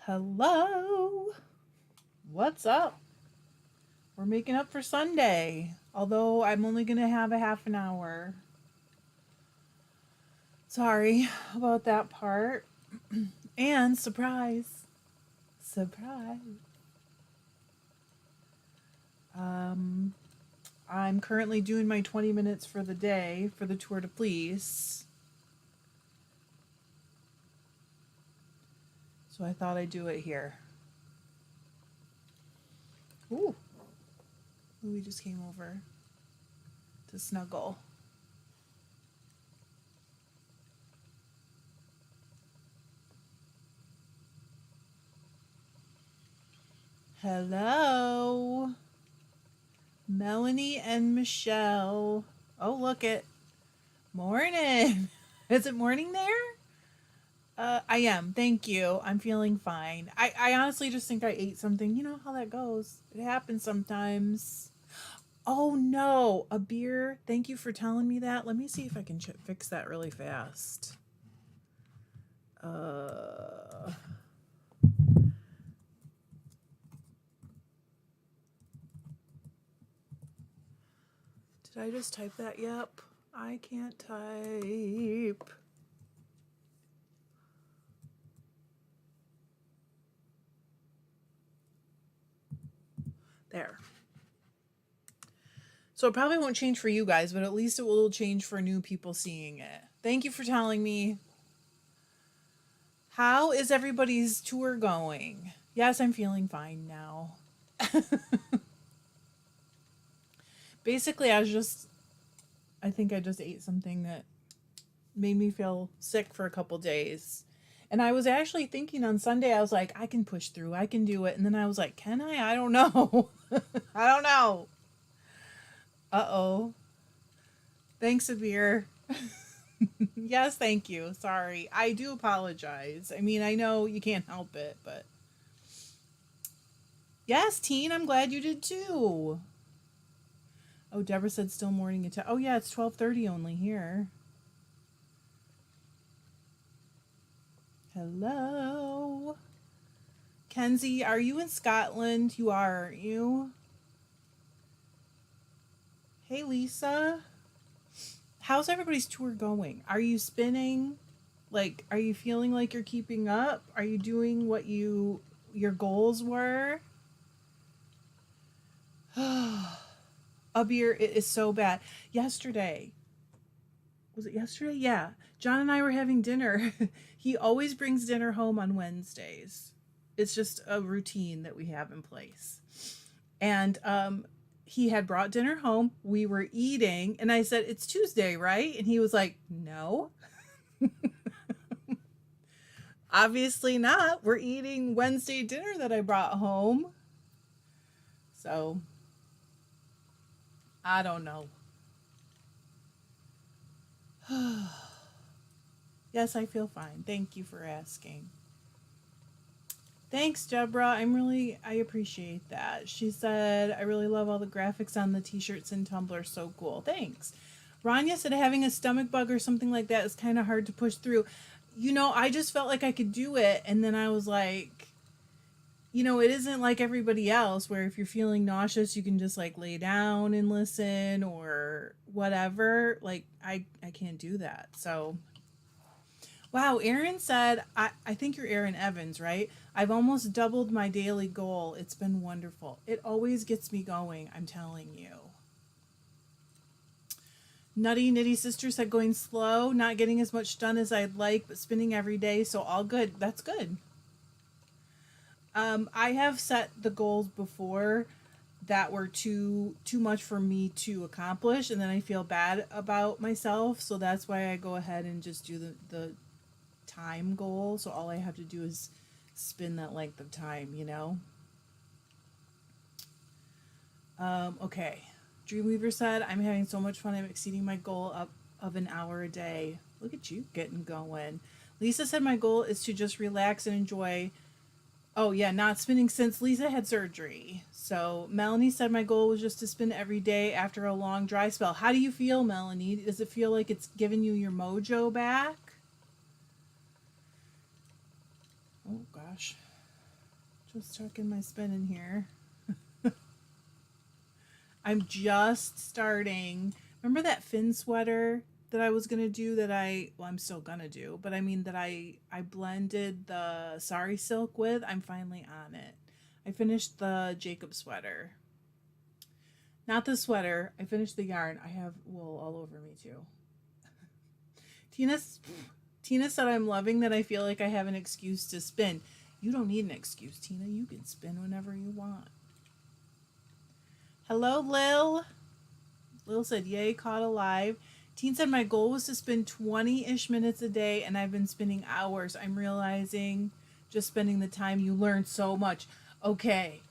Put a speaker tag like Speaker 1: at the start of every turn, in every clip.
Speaker 1: Hello. What's up? We're making up for Sunday. Although I'm only going to have a half an hour. Sorry about that part. And surprise. Surprise. Um I'm currently doing my 20 minutes for the day for the Tour de Fleece. So I thought I'd do it here. Ooh. Louie just came over to snuggle. Hello. Melanie and Michelle. Oh, look it. Morning. Is it morning there? I am. Thank you. I'm feeling fine. I honestly just think I ate something. You know how that goes. It happens sometimes. Oh no, a beer. Thank you for telling me that. Let me see if I can fix that really fast. Uh, did I just type that? Yep. I can't type. There. So it probably won't change for you guys, but at least it will change for new people seeing it. Thank you for telling me. How is everybody's tour going? Yes, I'm feeling fine now. Basically, I think I just ate something that made me feel sick for a couple days. And I was actually thinking on Sunday, I was like, I can push through, I can do it. And then I was like, can I? I don't know. I don't know. Uh oh. Thanks, Abir. Yes, thank you. Sorry. I do apologize. I mean, I know you can't help it, but yes, Teen, I'm glad you did too. Oh, Deborah said still morning until. Oh yeah, it's 12:30 only here. Hello. Kenzie, are you in Scotland? You are, aren't you? Hey Lisa. How's everybody's tour going? Are you spinning? Like, are you feeling like you're keeping up? Are you doing what your goals were? Abir, it is so bad. Yesterday, was it yesterday? Yeah. John and I were having dinner. He always brings dinner home on Wednesdays. It's just a routine that we have in place. And he had brought dinner home. We were eating, and I said, "It's Tuesday, right?" And he was like, "No, obviously not. We're eating Wednesday dinner that I brought home." So I don't know. Yes, I feel fine. Thank you for asking. Thanks, Deborah. I appreciate that. She said, I really love all the graphics on the t shirts and Tumblr. So cool. Thanks. Rania said having a stomach bug or something like that is kind of hard to push through. I just felt like I could do it. And then I was like, it isn't like everybody else where if you're feeling nauseous, you can just like lay down and listen or whatever. Like, I can't do that. So wow, Aaron said, I think you're Aaron Evans, right? I've almost doubled my daily goal. It's been wonderful. It always gets me going, I'm telling you. Nutty Nitty Sister said going slow, not getting as much done as I'd like, but spinning every day, so all good. That's good. I have set the goals before that were too much for me to accomplish, and then I feel bad about myself, so that's why I go ahead and just do the time goal. So all I have to do is spin that length of time. Okay. Dreamweaver said, I'm having so much fun. I'm exceeding my goal up of an hour a day. Look at you getting going. Lisa said, my goal is to just relax and enjoy. Oh, yeah, not spinning since Lisa had surgery. So Melanie said, my goal was just to spin every day after a long dry spell. How do you feel, Melanie? Does it feel like it's giving you your mojo back? Oh, gosh. Just checking my spin in here. I'm just starting. Remember that fin sweater that I was gonna do I'm still gonna do, but I mean that I blended the sari silk with. I'm finally on it. I finished the Jacob sweater. Not the sweater. I finished the yarn. I have wool all over me too. Tina Tina said I'm loving that I feel like I have an excuse to spin. You don't need an excuse, Tina. You can spin whenever you want. Hello, Lil. Lil said, yay, caught alive. Teen said my goal was to spend 20-ish minutes a day, and I've been spending hours. I'm realizing just spending the time, you learn so much. Okay.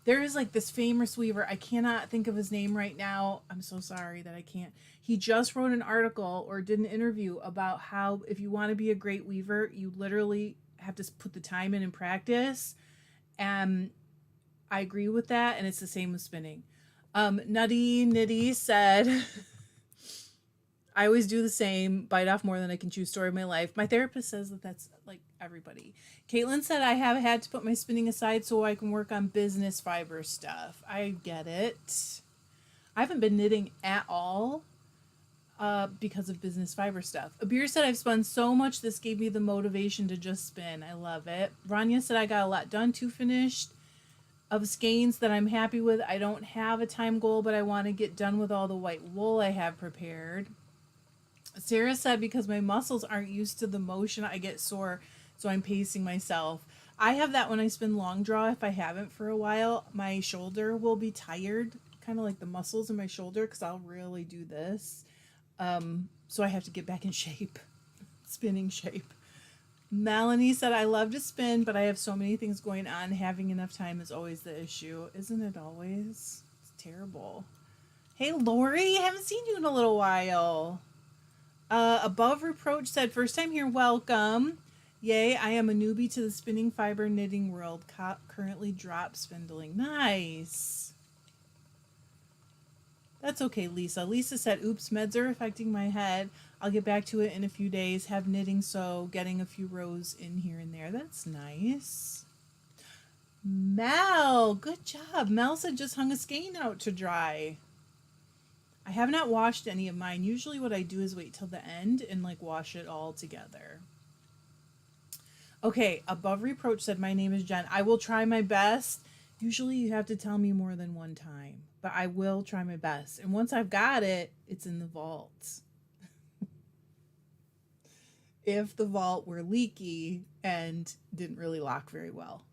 Speaker 1: There is like this famous weaver. I cannot think of his name right now. I'm so sorry that I can't. He just wrote an article or did an interview about how if you want to be a great weaver, you literally have to put the time in and practice. And I agree with that. And it's the same with spinning. Nutty Nitty said, I always do the same, bite off more than I can chew, story of my life. My therapist says that that's like everybody. Caitlin said, I have had to put my spinning aside so I can work on business fiber stuff. I get it. I haven't been knitting at all because of business fiber stuff. Abir said, I've spun so much, this gave me the motivation to just spin. I love it. Rania said, I got a lot done, 2 finished of skeins that I'm happy with. I don't have a time goal, but I want to get done with all the white wool I have prepared. Sarah said, because my muscles aren't used to the motion, I get sore, so I'm pacing myself. I have that when I spin long draw. If I haven't for a while, my shoulder will be tired, kind of like the muscles in my shoulder, because I'll really do this. So I have to get back in shape, spinning shape. Melanie said, I love to spin, but I have so many things going on. Having enough time is always the issue. Isn't it always? It's terrible. Hey, Lori, haven't seen you in a little while. Above Reproach said, first time here, welcome. Yay, I am a newbie to the spinning fiber knitting world. Currently drop spindling. Nice. That's okay, Lisa. Lisa said, oops, meds are affecting my head. I'll get back to it in a few days. Have knitting, so getting a few rows in here and there. That's nice. Mel, good job. Mel said just hung a skein out to dry. I have not washed any of mine. Usually what I do is wait till the end and like wash it all together. Okay, Above Reproach said, my name is Jen. I will try my best. Usually you have to tell me more than one time, but I will try my best. And once I've got it, it's in the vault. If the vault were leaky and didn't really lock very well.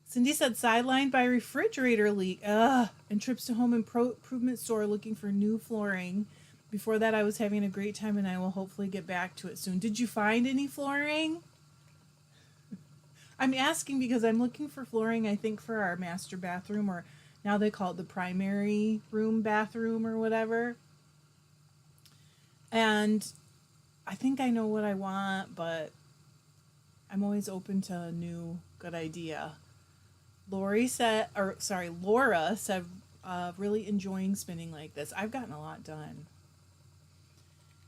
Speaker 1: Cindy said, sidelined by refrigerator leak. Ugh. And trips to home improvement store looking for new flooring. Before that, I was having a great time, and I will hopefully get back to it soon. Did you find any flooring? I'm asking because I'm looking for flooring, I think, for our master bathroom, or now they call it the primary room bathroom or whatever. And I think I know what I want, but I'm always open to a new good idea. Laura said, really enjoying spinning like this. I've gotten a lot done.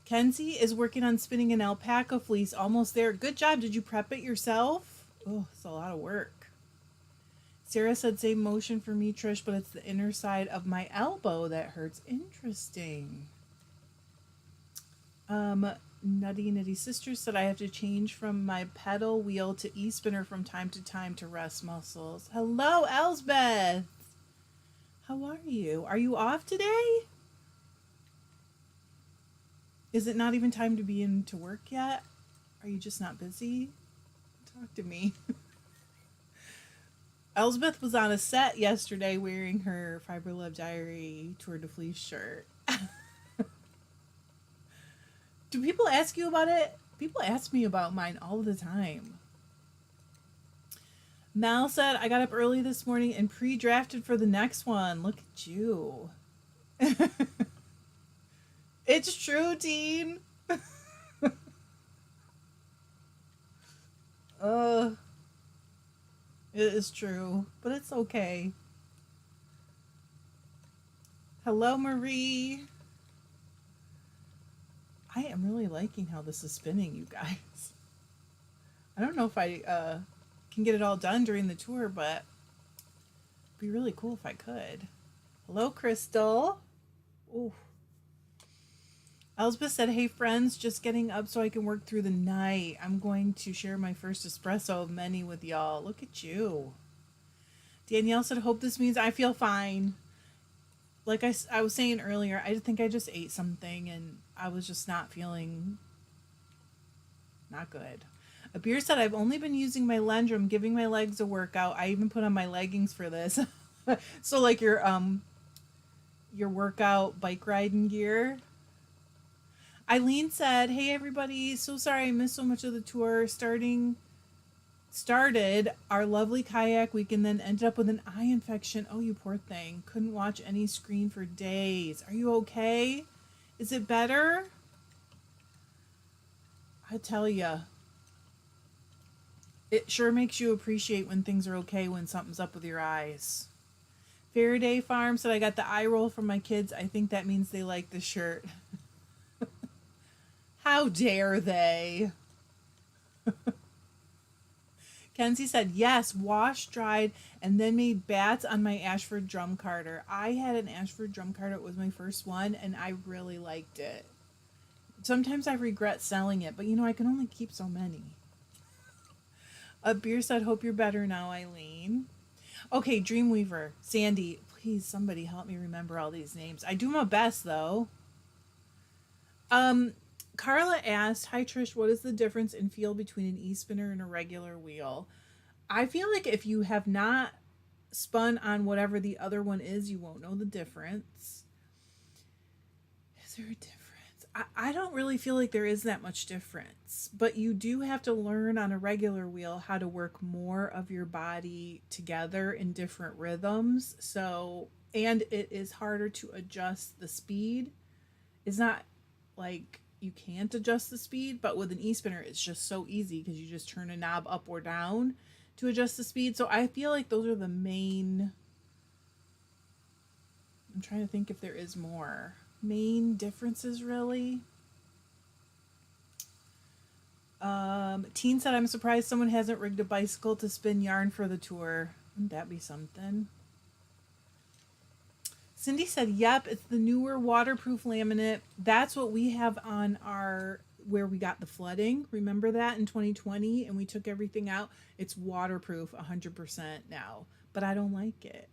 Speaker 1: Kenzie is working on spinning an alpaca fleece. Almost there. Good job. Did you prep it yourself? Oh, it's a lot of work. Sarah said, same motion for me, Trish, but it's the inner side of my elbow that hurts. Interesting. Nutty Nitty Sisters said, I have to change from my pedal wheel to e-spinner from time to time to rest muscles. Hello, Elsbeth. How are you? Are you off today? Is it not even time to be into work yet? Are you just not busy? Talk to me. Elsbeth was on a set yesterday wearing her Fiber Love Diary Tour de Fleece shirt. Do people ask you about it? People ask me about mine all the time. Mal said, I got up early this morning and pre-drafted for the next one. Look at you. It's true, Dean. It is true, but it's okay. Hello, Marie. I am really liking how this is spinning, you guys. I don't know if I can get it all done during the tour, but it'd be really cool if I could. Hello, Crystal. Ooh. Elspeth said, hey, friends, just getting up so I can work through the night. I'm going to share my first espresso of many with y'all. Look at you. Danielle said, hope this means I feel fine. Like I was saying earlier, I think I just ate something and I was just not feeling not good. A beer said, I've only been using my Lendrum, giving my legs a workout. I even put on my leggings for this. So like your workout bike riding gear. Eileen said, hey everybody, so sorry I missed so much of the tour. Started our lovely kayak week and then ended up with an eye infection. Oh, you poor thing. Couldn't watch any screen for days. Are you okay? Is it better? I tell ya, it sure makes you appreciate when things are okay when something's up with your eyes. Faraday Farm said, I got the eye roll from my kids. I think that means they like the shirt. How dare they? Kenzie said, yes, washed, dried, and then made bats on my Ashford drum carter. I had an Ashford drum carter. It was my first one, and I really liked it. Sometimes I regret selling it, but I can only keep so many. A beer said, hope you're better now, Eileen. Okay, Dreamweaver, Sandy, please somebody help me remember all these names. I do my best, though. Carla asked, hi Trish, what is the difference in feel between an e-spinner and a regular wheel? I feel like if you have not spun on whatever the other one is, you won't know the difference. Is there a difference? I don't really feel like there is that much difference, but you do have to learn on a regular wheel how to work more of your body together in different rhythms. So, and it is harder to adjust the speed. It's not like you can't adjust the speed, but with an e-spinner it's just so easy because you just turn a knob up or down to adjust the speed. So I feel like those are the main, I'm trying to think if there is more main differences really. Teen said, I'm surprised someone hasn't rigged a bicycle to spin yarn for the tour. Wouldn't that be something? Cindy said, yep, it's the newer waterproof laminate. That's what we have on our, where we got the flooding. Remember that in 2020 and we took everything out? It's waterproof 100% now, but I don't like it.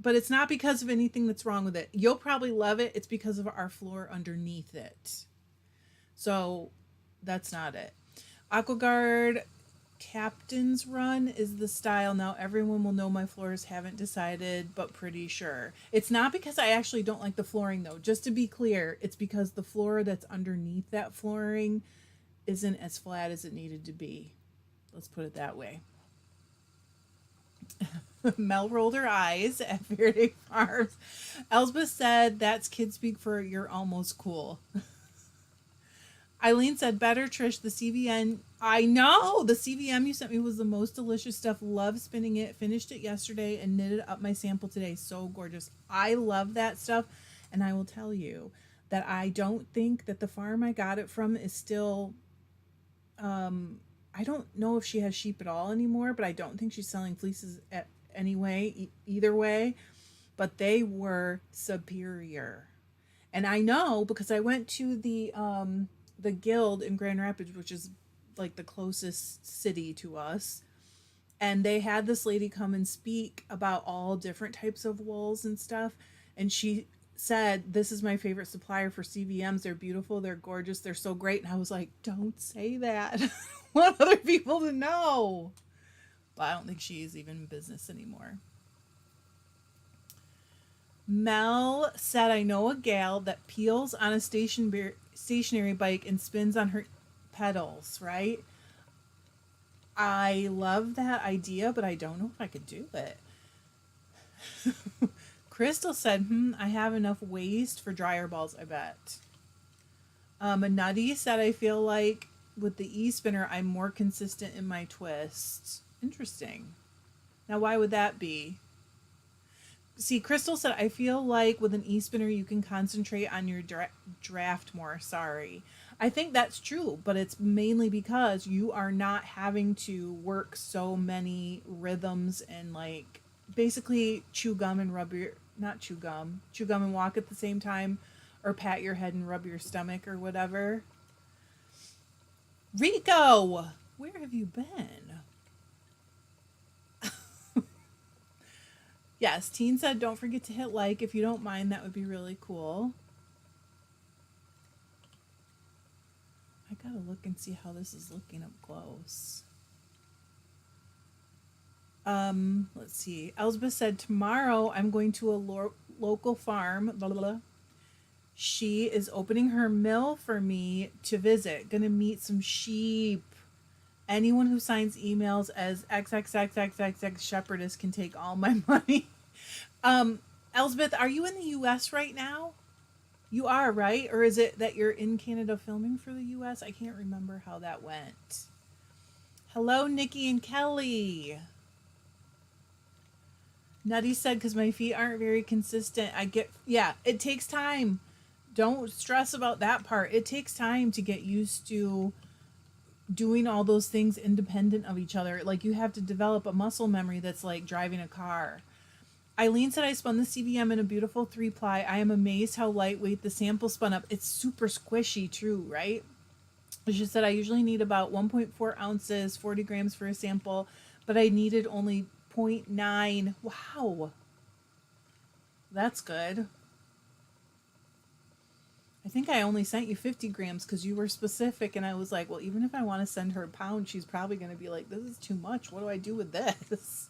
Speaker 1: But it's not because of anything that's wrong with it. You'll probably love it. It's because of our floor underneath it. So that's not it. AquaGuard Captain's Run is the style. Now everyone will know my floors, haven't decided, but pretty sure. It's not because I actually don't like the flooring though. Just to be clear, it's because the floor that's underneath that flooring isn't as flat as it needed to be. Let's put it that way. Mel rolled her eyes at Faraday Farms. Elsbeth said, that's kid speak for you're almost cool. Eileen said, better Trish, the CVN. I know! The CVM you sent me was the most delicious stuff. Love spinning it. Finished it yesterday and knitted up my sample today. So gorgeous. I love that stuff. And I will tell you that I don't think that the farm I got it from is still... I don't know if she has sheep at all anymore, but I don't think she's selling fleeces at either way, but they were superior. And I know because I went to the guild in Grand Rapids, which is like the closest city to us, and they had this lady come and speak about all different types of wools and stuff, and she said, this is my favorite supplier for CVMs. They're beautiful, they're gorgeous, they're so great. And I was like, don't say that. I want other people to know. But I don't think she is even in business anymore. Mel said, I know a gal that peels on a stationary bike and spins on her pedals, right? I love that idea, but I don't know if I could do it. Crystal said, I have enough waste for dryer balls, I bet. A Nutty said, I feel like with the e-spinner, I'm more consistent in my twists. Interesting. Now, why would that be? See, Crystal said, I feel like with an e-spinner, you can concentrate on your draft more. Sorry. I think that's true, but it's mainly because you are not having to work so many rhythms and like basically chew gum and rub your not chew gum and walk at the same time or pat your head and rub your stomach or whatever. Rico, where have you been? Yes, Teen said don't forget to hit like if you don't mind, that would be really cool. I gotta look and see how this is looking up close. Let's see. Elsbeth said tomorrow I'm going to a local farm. Blah, blah, blah. She is opening her mill for me to visit. Gonna meet some sheep. Anyone who signs emails as XXXXXX shepherdess can take all my money. Um, Elsbeth, are you in the US right now? You are, right? Or is it that you're in Canada filming for the US? I can't remember how that went. Hello, Nikki and Kelly. Nutty said, because my feet aren't very consistent. Yeah, it takes time. Don't stress about that part. It takes time to get used to doing all those things independent of each other. Like you have to develop a muscle memory that's like driving a car. Eileen said I spun the CVM in a beautiful 3-ply. I am amazed how lightweight the sample spun up. It's super squishy too, right? She said I usually need about 1.4 ounces, 40 grams for a sample, but I needed only zero point 0.9. Wow. That's good. I think I only sent you 50 grams because you were specific, and I was like, well, even if I want to send her a pound, she's probably going to be like, this is too much. What do I do with this?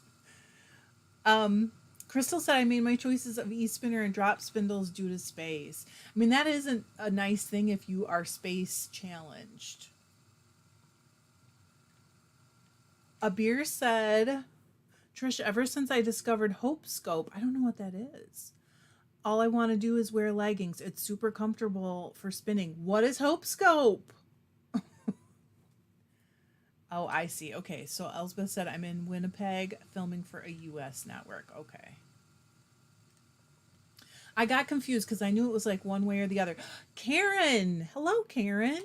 Speaker 1: Crystal said I made my choices of e-spinner and drop spindles due to space. I mean, that isn't a nice thing if you are space challenged. Abir said, Trish, ever since I discovered Hope Scope, I don't know what that is. All I want to do is wear leggings. It's super comfortable for spinning. What is Hope Scope? Oh, I see. Okay, so Elsbeth said I'm in Winnipeg filming for a US network. Okay. I got confused because I knew it was like one way or the other. Karen! Hello, Karen.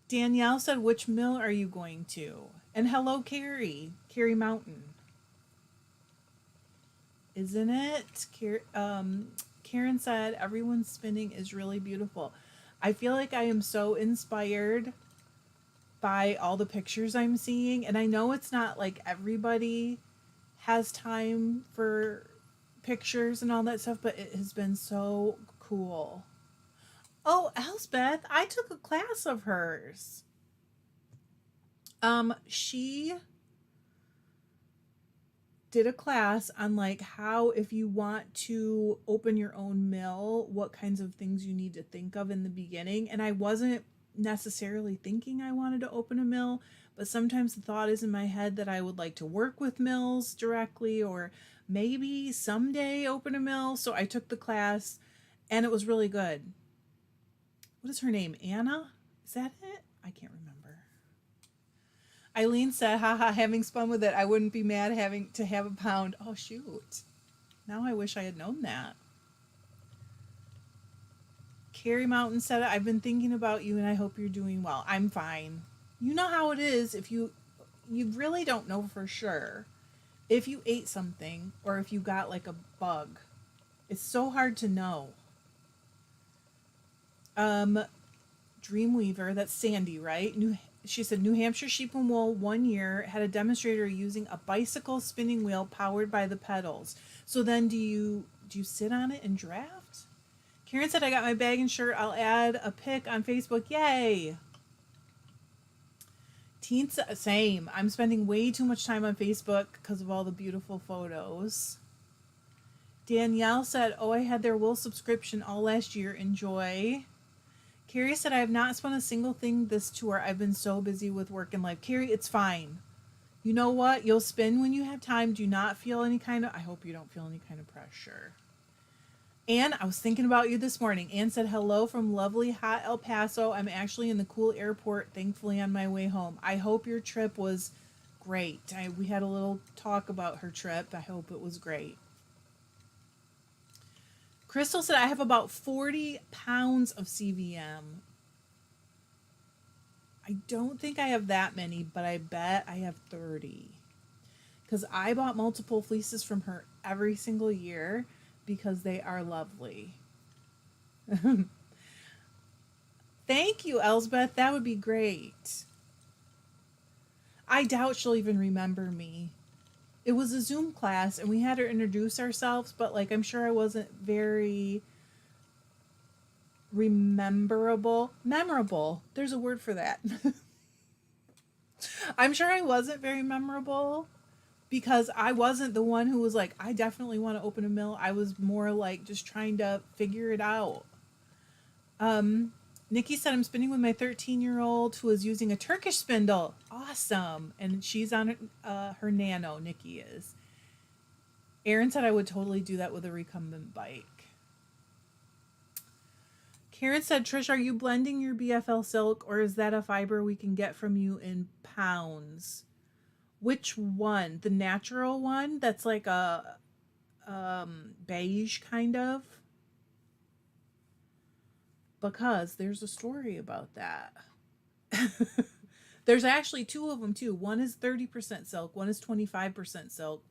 Speaker 1: Danielle said, which mill are you going to? And hello, Carrie. Carrie Mountain. Isn't it? Karen said, everyone's spinning is really beautiful. I feel like I am so inspired by all the pictures I'm seeing. And I know it's not like everybody has time for pictures and all that stuff, but it has been so cool. Oh, Elspeth, I took a class of hers. She did a class on like how if you want to open your own mill, what kinds of things you need to think of in the beginning. And I wasn't necessarily thinking I wanted to open a mill, but sometimes the thought is in my head that I would like to work with mills directly or maybe someday open a mill. So I took the class and it was really good. What is her name? Anna? Is that it? I can't remember. Eileen said, haha, having spun with it, I wouldn't be mad having to have a pound. Oh, shoot. Now I wish I had known that. Carrie Mountain said, I've been thinking about you and I hope you're doing well. I'm fine. You know how it is if you really don't know for sure if you ate something or if you got like a bug. It's so hard to know. Dreamweaver, that's Sandy, right? She said New Hampshire Sheep and Wool 1 year had a demonstrator using a bicycle spinning wheel powered by the pedals. So then do you sit on it and draft? Karen said I got my bag and shirt. I'll add a pic on Facebook. Yay. Teens, same. I'm spending way too much time on Facebook because of all the beautiful photos. Danielle said, oh, I had their wool subscription all last year. Enjoy. Carrie said, I have not spun a single thing this tour. I've been so busy with work and life. Carrie, it's fine. You know what? You'll spin when you have time. Do not feel any kind of, I hope you don't feel any kind of pressure. Anne, I was thinking about you this morning. Anne said, hello from lovely hot El Paso. I'm actually in the cool airport, thankfully on my way home. I hope your trip was great. We had a little talk about her trip. I hope it was great. Crystal said, I have about 40 pounds of CVM. I don't think I have that many, but I bet I have 30. Because I bought multiple fleeces from her every single year because they are lovely. Thank you, Elsbeth. That would be great. I doubt she'll even remember me. It was a Zoom class and we had her introduce ourselves, but like I'm sure I wasn't very memorable. There's a word for that. I'm sure I wasn't very memorable because I wasn't the one who was like, I definitely want to open a mill. I was more like just trying to figure it out. Um, Nikki said, I'm spinning with my 13-year-old who is using a Turkish spindle. Awesome. And she's on her nano, Nikki is. Aaron said I would totally do that with a recumbent bike. Karen said, Trish, are you blending your BFL silk or is that a fiber we can get from you in pounds? Which one? The natural one that's like a beige kind of? Because there's a story about that. There's actually two of them too. One is 30% silk, one is 25% silk.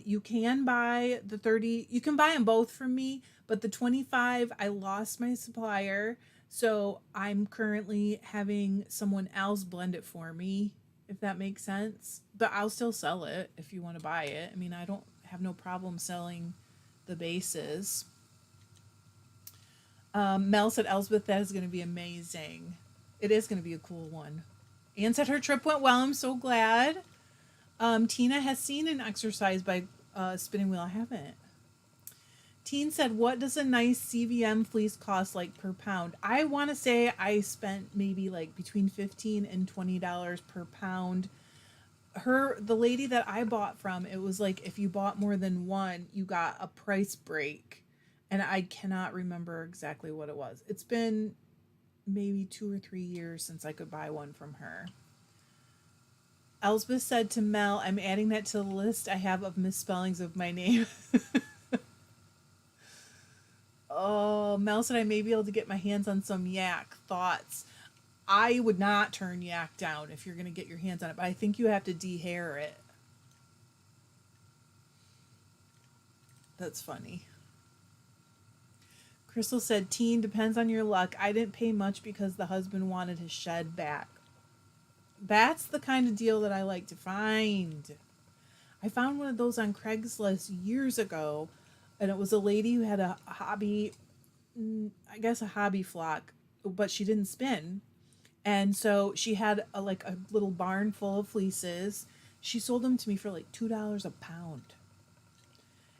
Speaker 1: You can buy the 30, you can buy them both from me, but the 25, I lost my supplier. So I'm currently having someone else blend it for me, if that makes sense. But I'll still sell it if you want to buy it. I mean, I don't have no problem selling the bases. Mel said, Elsbeth, that is going to be amazing. It is going to be a cool one. Anne said her trip went well. I'm so glad. Tina has seen an exercise by Spinning Wheel. I haven't. Teen said, what does a nice CVM fleece cost like per pound? I want to say I spent maybe like between $15 and $20 per pound. The lady that I bought from, it was like if you bought more than one, you got a price break. And I cannot remember exactly what it was. It's been maybe 2 or 3 years since I could buy one from her. Elsbeth said to Mel, I'm adding that to the list I have of misspellings of my name. Oh, Mel said I may be able to get my hands on some yak. Thoughts? I would not turn yak down if you're going to get your hands on it, but I think you have to de-hair it. That's funny. Crystal said, teen, depends on your luck. I didn't pay much because the husband wanted his shed back. That's the kind of deal that I like to find. I found one of those on Craigslist years ago, and it was a lady who had a hobby, I guess a hobby flock, but she didn't spin. And so she had like a little barn full of fleeces. She sold them to me for like $2 a pound.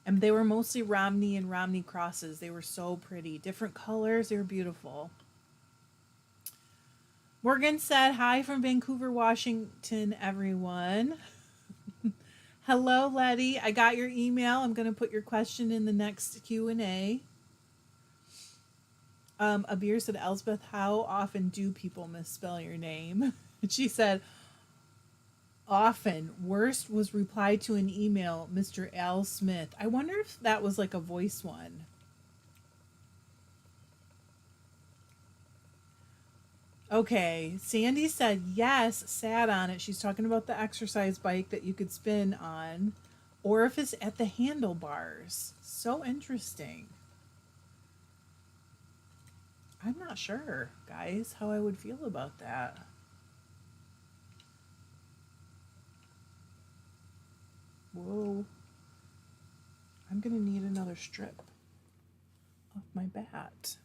Speaker 1: And they were mostly Romney and Romney crosses. They were so pretty. Different colors. They were beautiful. Morgan said, hi from Vancouver, Washington, everyone. Hello, Letty. I got your email. I'm going to put your question in the next Q&A. Abir said, Elsbeth, how often do people misspell your name? She said, often. Worst was replied to an email, Mr. Al Smith. I wonder if that was like a voice one. Okay, Sandy said yes, sat on it. She's talking about the exercise bike that you could spin on, or if it's at the handlebars. So interesting. I'm not sure, guys, how I would feel about that. Whoa. I'm going to need another strip off my bat.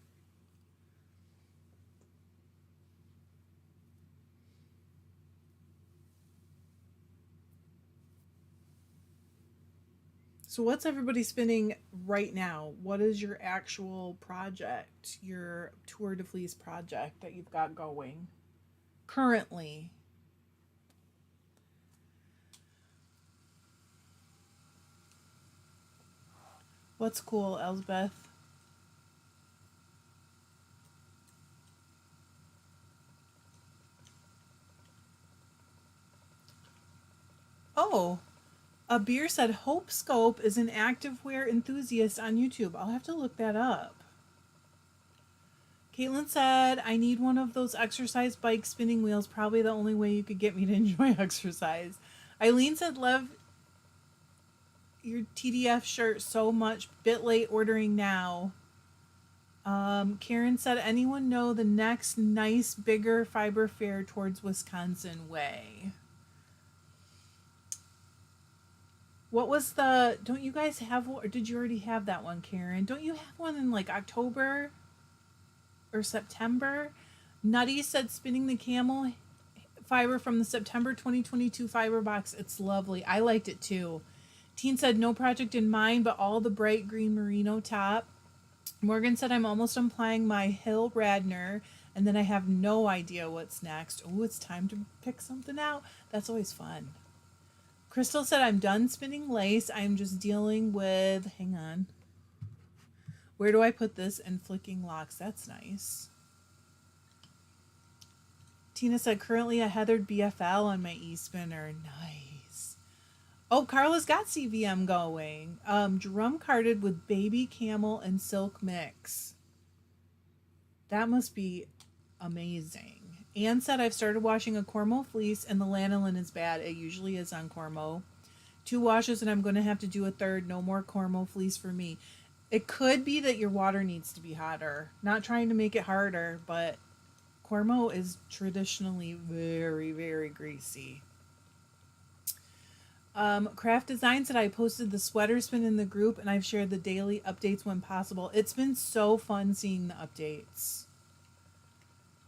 Speaker 1: So what's everybody spinning right now? What is your actual project, your Tour de Fleece project that you've got going currently? What's cool, Elsbeth? Oh, a beer said Hope Scope is an activewear enthusiast on YouTube. I'll have to look that up. Caitlin said, I need one of those exercise bike spinning wheels. Probably the only way you could get me to enjoy exercise. Eileen said, love your TDF shirt so much. Bit late ordering now. Karen said, anyone know the next nice, bigger fiber fair towards Wisconsin way? What was the, don't you guys have, or did you already have that one, Karen? Don't you have one in like October or September? Nutty said, spinning the camel fiber from the September 2022 fiber box. It's lovely. I liked it too. Teen said, no project in mind, but all the bright green merino top. Morgan said, I'm almost applying my Hill Radner, and then I have no idea what's next. Oh, it's time to pick something out. That's always fun. Crystal said, I'm done spinning lace. I'm just dealing with, hang on. Where do I put this? And flicking locks. That's nice. Tina said, currently a heathered BFL on my e-spinner. Nice. Oh, Carla's got CVM going. Drum carded with baby camel and silk mix. That must be amazing. Anne said, I've started washing a Cormo fleece and the lanolin is bad. It usually is on Cormo. 2 washes and I'm going to have to do a third. No more Cormo fleece for me. It could be that your water needs to be hotter. Not trying to make it harder, but Cormo is traditionally very, very greasy. Craft Design said, I posted the sweater spin in the group and I've shared the daily updates when possible. It's been so fun seeing the updates.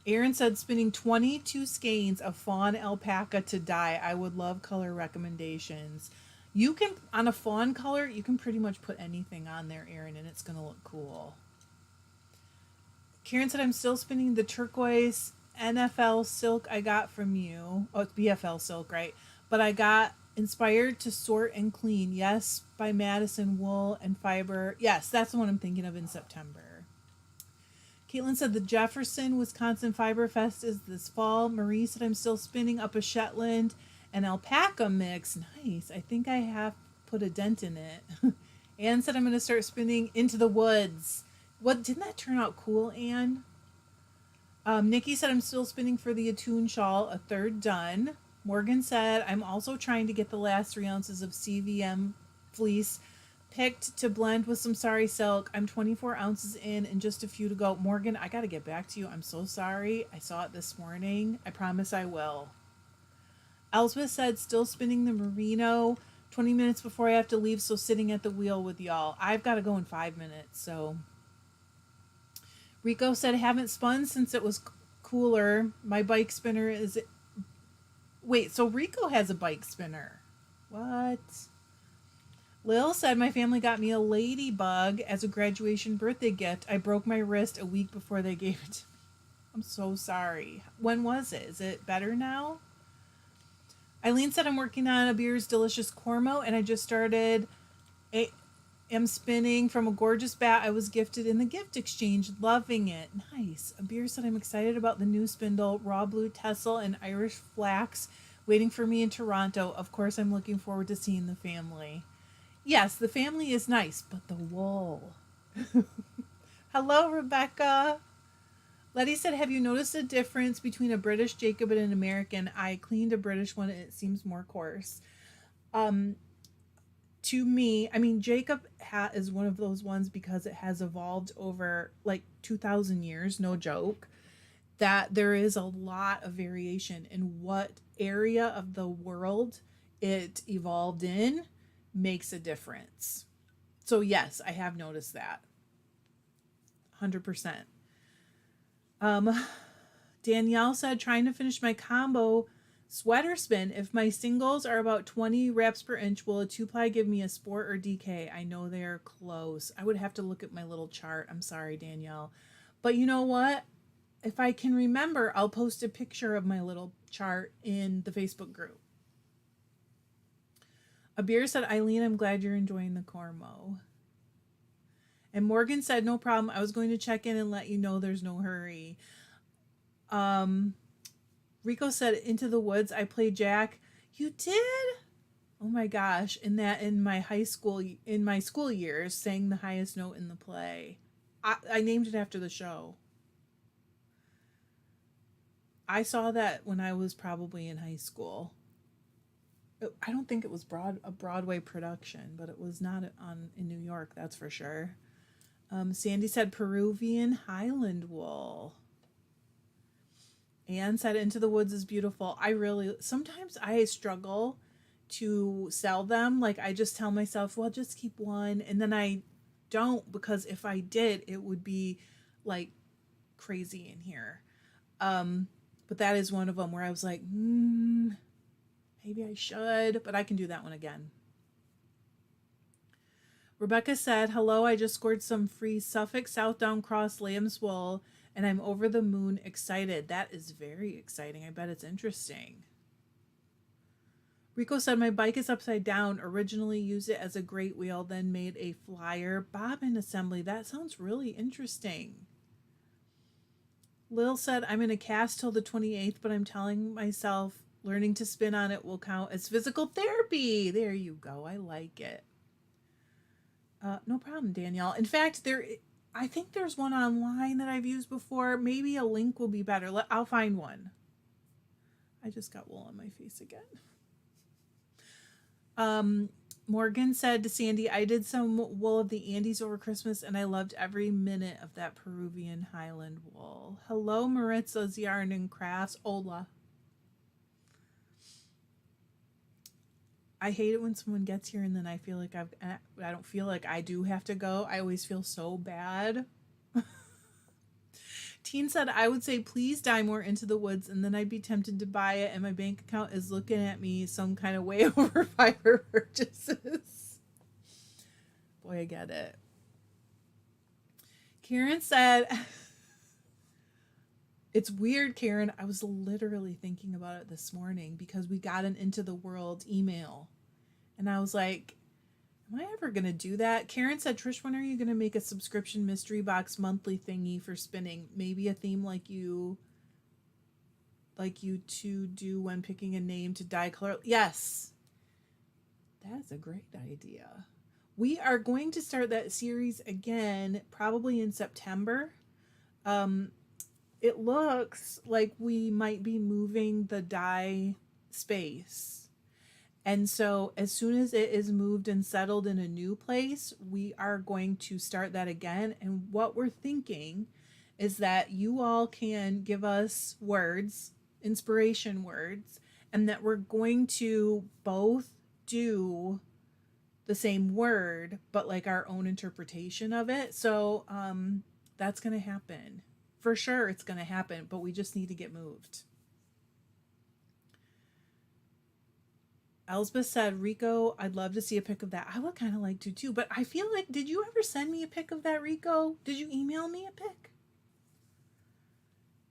Speaker 1: Aaron said, spinning 22 skeins of fawn alpaca to dye. I would love color recommendations. You can, on a fawn color, you can pretty much put anything on there, Aaron, and it's going to look cool. Karen said, I'm still spinning the turquoise NFL silk I got from you. Oh, it's BFL silk, right? But I got inspired to sort and clean. Yes, by Madison Wool and Fiber. Yes, that's the one I'm thinking of in September. Caitlin said, the Jefferson, Wisconsin Fiber Fest is this fall. Marie said, I'm still spinning up a Shetland and alpaca mix. Nice. I think I have put a dent in it. Anne said, I'm going to start spinning Into the Woods. What, didn't that turn out cool, Anne? Nikki said, I'm still spinning for the Attune shawl, a third done. Morgan said, I'm also trying to get the last 3 ounces of CVM fleece picked to blend with some sari silk. I'm 24 ounces in and just a few to go. Morgan, I got to get back to you. I'm so sorry. I saw it this morning. I promise I will. Elsbeth said, still spinning the merino 20 minutes before I have to leave, so sitting at the wheel with y'all. I've got to go in 5 minutes, so. Rico said, haven't spun since it was cooler. My bike spinner is... Wait, so Rico has a bike spinner. What? Lil said, my family got me a ladybug as a graduation birthday gift. I broke my wrist a week before they gave it to me. I'm so sorry. When was it? Is it better now? Eileen said, I'm working on a Beer's Delicious Cormo, and I just started... am spinning from a gorgeous bat I was gifted in the gift exchange. Loving it. Nice. Abir said, I'm excited about the new spindle, raw blue tassel and Irish flax waiting for me in Toronto. Of course, I'm looking forward to seeing the family. Yes, the family is nice, but the wool. Hello, Rebecca. Letty said, have you noticed a difference between a British Jacob and an American? I cleaned a British one and it seems more coarse. To me, I mean, Jacob hat is one of those ones because it has evolved over like 2,000 years, no joke, that there is a lot of variation in what area of the world it evolved in makes a difference. So yes, I have noticed that. 100%. Danielle said, trying to finish my combo sweater spin. If my singles are about 20 wraps per inch, will a 2-ply give me a sport or DK? I know they are close. I would have to look at my little chart. I'm sorry, Danielle. But you know what? If I can remember, I'll post a picture of my little chart in the Facebook group. Abir said, Eileen, I'm glad you're enjoying the Cormo. And Morgan said, no problem. I was going to check in and let you know there's no hurry. Rico said, Into the Woods. I played Jack. You did? Oh my gosh. In my school, school years, sang the highest note in the play. I named it after the show. I saw that when I was probably in high school. I don't think it was a Broadway production, but it was not on in New York, that's for sure. Sandy said Peruvian Highland wool. Anne said Into the Woods is beautiful. I really sometimes I struggle to sell them. Like I just tell myself, well, just keep one, and then I don't because if I did, it would be like crazy in here. But that is one of them where I was like, maybe I should, but I can do that one again. Rebecca said, hello, I just scored some free Suffolk Southdown Cross lamb's wool and I'm over the moon excited. That is very exciting. I bet it's interesting. Rico said, my bike is upside down. Originally used it as a great wheel, then made a flyer bobbin assembly. That sounds really interesting. Lil said, I'm in a cast till the 28th, but I'm telling myself learning to spin on it will count as physical therapy. There you go. I like it. No problem, Danielle. In fact, I think there's one online that I've used before. Maybe a link will be better. I'll find one. I just got wool on my face again. Morgan said to Sandy, I did some wool of the Andes over Christmas and I loved every minute of that Peruvian Highland wool. Hello, Maritza's Yarn and Crafts. Hola. I hate it when someone gets here and then I feel like I don't feel like I do have to go. I always feel so bad. Teen said, I would say please dye more Into the Woods and then I'd be tempted to buy it and my bank account is looking at me some kind of way over fiber purchases. Boy, I get it. Karen said, it's weird, Karen. I was literally thinking about it this morning because we got an Into the World email. And I was like, am I ever going to do that? Karen said, Trish, when are you going to make a subscription mystery box monthly thingy for spinning? Maybe a theme like you to do when picking a name to dye color. Yes. That's a great idea. We are going to start that series again, probably in September. It looks like we might be moving the dye space. And so as soon as it is moved and settled in a new place, we are going to start that again. And what we're thinking is that you all can give us words, inspiration words, and that we're going to both do the same word, but like our own interpretation of it. So that's going to happen. For sure it's going to happen, but we just need to get moved. Elsbeth said, Rico, I'd love to see a pic of that. I would kind of like to too, but I feel like, did you ever send me a pic of that, Rico? Did you email me a pic?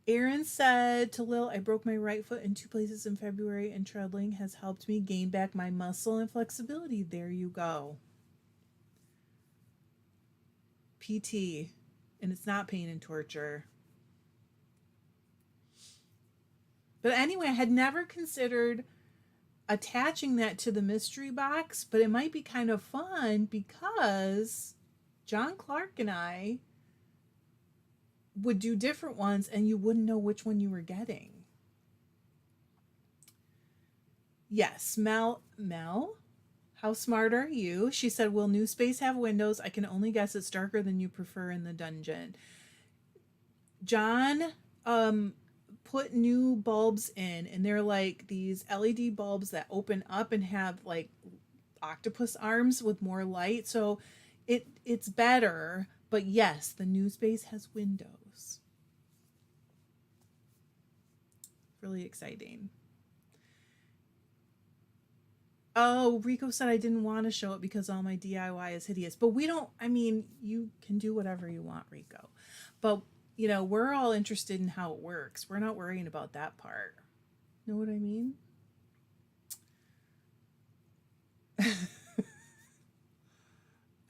Speaker 1: Aaron said to Lil, I broke my right foot in 2 places in February and treadling has helped me gain back my muscle and flexibility. There you go. PT, and it's not pain and torture. But anyway, I had never considered attaching that to the mystery box, but it might be kind of fun because John Clark and I would do different ones and you wouldn't know which one you were getting. Yes, Mel, how smart are you? She said, will New Space have windows? I can only guess it's darker than you prefer in the dungeon. John put new bulbs in and they're like these LED bulbs that open up and have like octopus arms with more light. So it's better, but yes, the New Space has windows. Really exciting. Oh, Rico said I didn't want to show it because all my DIY is hideous. But we don't, I mean, you can do whatever you want, Rico. But, you know, we're all interested in how it works. We're not worrying about that part. Know what I mean?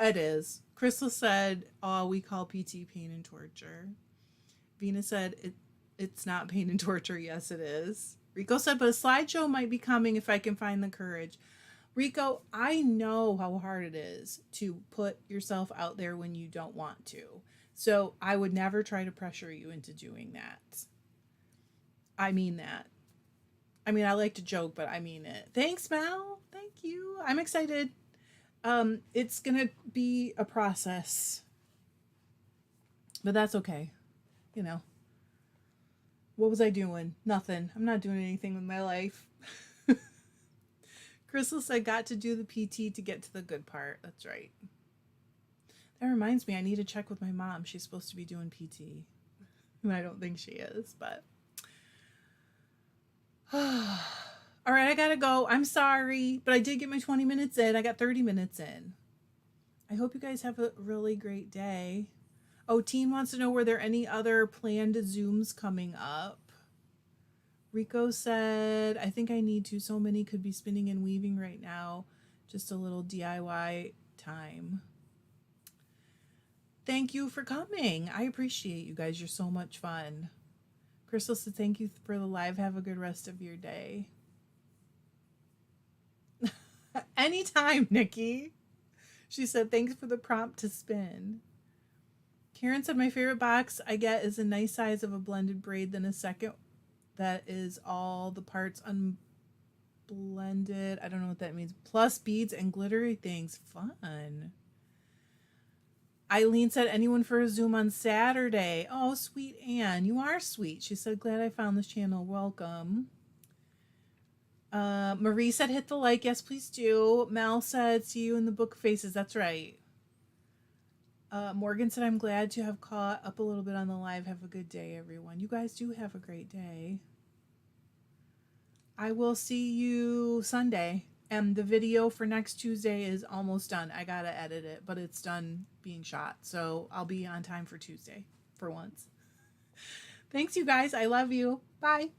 Speaker 1: It is. Crystal said, oh, we call PT pain and torture. Venus said, it's not pain and torture. Yes, it is. Rico said, but a slideshow might be coming if I can find the courage. Rico, I know how hard it is to put yourself out there when you don't want to. So I would never try to pressure you into doing that. I mean that. I mean, I like to joke, but I mean it. Thanks, Mel. Thank you. I'm excited. It's gonna be a process, but that's okay. You know, what was I doing? Nothing. I'm not doing anything with my life. Crystal said, got to do the PT to get to the good part. That's right. That reminds me, I need to check with my mom. She's supposed to be doing PT. And I don't think she is, but. All right, I gotta go. I'm sorry, but I did get my 20 minutes in. I got 30 minutes in. I hope you guys have a really great day. Oh, Teen wants to know, were there any other planned Zooms coming up? Rico said, I think I need to. So many could be spinning and weaving right now. Just a little DIY time. Thank you for coming. I appreciate you guys. You're so much fun. Crystal said, thank you for the live. Have a good rest of your day. Anytime, Nikki. She said, thanks for the prompt to spin. Karen said, my favorite box I get is a nice size of a blended braid, then a second that is all the parts unblended. I don't know what that means. Plus beads and glittery things. Fun. Eileen said, anyone for a Zoom on Saturday? Oh, sweet Anne. You are sweet. She said, glad I found this channel. Welcome. Marie said, hit the like. Yes, please do. Mel said, see you in the book faces. That's right. Morgan said, I'm glad to have caught up a little bit on the live. Have a good day, everyone. You guys do have a great day. I will see you Sunday. And the video for next Tuesday is almost done. I gotta edit it, but it's done being shot. So I'll be on time for Tuesday for once. Thanks, you guys. I love you. Bye.